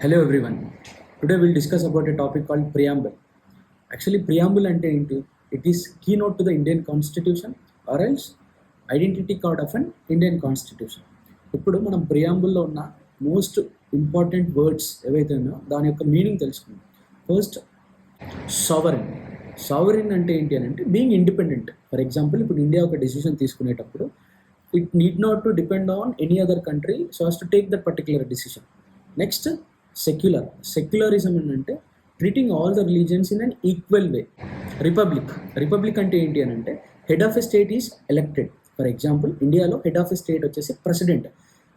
Hello everyone. Today we'll discuss about a topic called preamble. Actually, preamble అంటే ఏంటి? It is keynote to the Indian Constitution or else identity card of an Indian constitution. ఇప్పుడు మనం ప్రియాంబుల్లో ఉన్న most important words ఏవైతే ఉన్నాయో దాని యొక్క meaning తెలుసుకుందాం. First, sovereign. సావరిన్ అంటే ఏంటి అని అంటే బీయింగ్ ఇండిపెండెంట్. ఫర్ ఎగ్జాంపుల్, ఇప్పుడు ఇండియా ఒక డెసిషన్ తీసుకునేటప్పుడు it need not to depend on any other country so has to take that particular decision. Next, secular. Secularism ఏంటంటే treating all the religions in an equal way. Republic. Republic అంటే ఏంటి అని అంటే head of a state is elected. For example, ఇండియాలో head of a state వచ్చేసి president.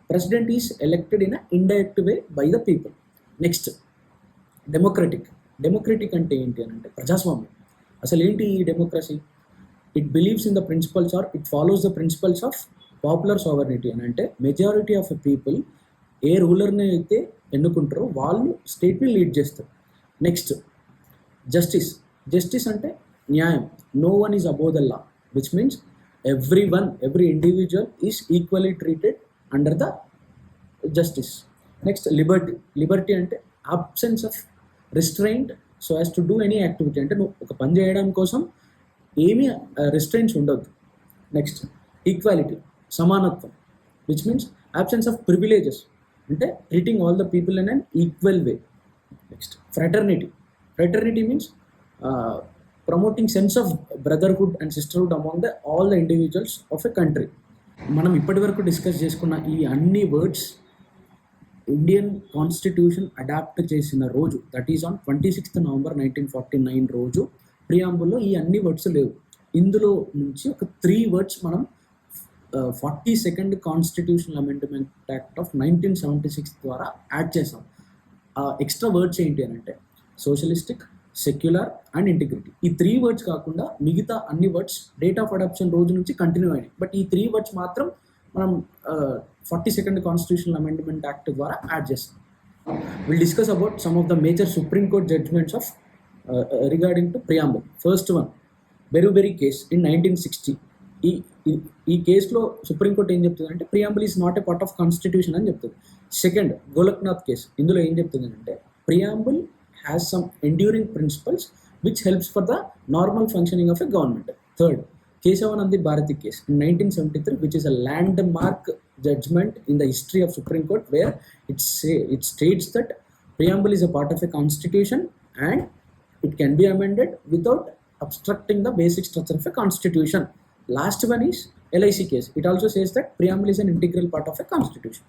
President is elected in a indirect way by the people. Next, democratic. Democratic అంటే ఏంటి అని అంటే ప్రజాస్వామ్యం. అసలు ఏంటి ఈ democracy? It believes in the principles or it follows the principles of popular sovereignty అని అంటే మెజారిటీ ఆఫ్ పీపుల్ ఏ రూలర్ని అయితే ఎన్నుకుంటారో వాళ్ళు స్టేట్ని లీడ్ చేస్తారు. Next, justice. జస్టిస్ అంటే న్యాయం. No one is above the law, which means every individual is equally treated under the justice. Next, liberty. Liberty అంటే absence of restraint so as to do any activity. అంటే నువ్వు ఒక పని చేయడం కోసం ఏమీ రిస్ట్రైంట్స్ ఉండొద్దు. నెక్స్ట్, ఈక్వాలిటీ, సమానత్వం, which means absence of privileges అంటే treating all the people in an equal way. Next, fraternity. Fraternity means promoting sense of brotherhood and sisterhood among the all the individuals of a country. మనం ఇప్పటివరకు discuss చేసుకున్న ఈ అన్ని words Indian constitution adapt చేసిన రోజు, that is on 26th November 1949 రోజు ప్రియాంబుల్లో ఈ అన్ని వర్డ్స్ లేవు. ఇందులో నుంచి ఒక 3 వర్డ్స్ మనం 42nd constitutional amendment act of 1976 ద్వారా యాడ్ చేసాం. ఎక్స్ట్రా వర్డ్స్ ఏంటి అని అంటే సోషలిస్టిక్, సెక్యులర్ అండ్ ఇంటిగ్రిటీ. ఈ 3 వర్డ్స్ కాకుండా మిగతా అన్ని వర్డ్స్ డేట్ ఆఫ్ అడాప్షన్ రోజు నుంచి కంటిన్యూ అయినాయి. బట్ ఈ 3 వర్డ్స్ మాత్రం మనం 42nd కాన్స్టిట్యూషనల్ అమెండ్మెంట్ యాక్ట్ ద్వారా యాడ్ చేస్తాం. Will discuss about some of the major supreme court judgments of regarding to preamble. First one, Berubari case in 1960. ఈ కేసులో సుప్రీంకోర్టు ఏం చెప్తుంది అంటే preamble is not a part of constitution అని చెప్తుంది. Second, Golaknath case. ఇందులో ఏం చెప్తుంది అంటే preamble has some enduring principles which helps for the normal functioning of a government. Third, Kesavananda Bharati case in 1973 which is a landmark judgement in the history of Supreme Court where it states that preamble is a part of a constitution and it can be amended without obstructing the basic structure of a constitution. Last one is LIC case. It also says that preamble is an integral part of a constitution.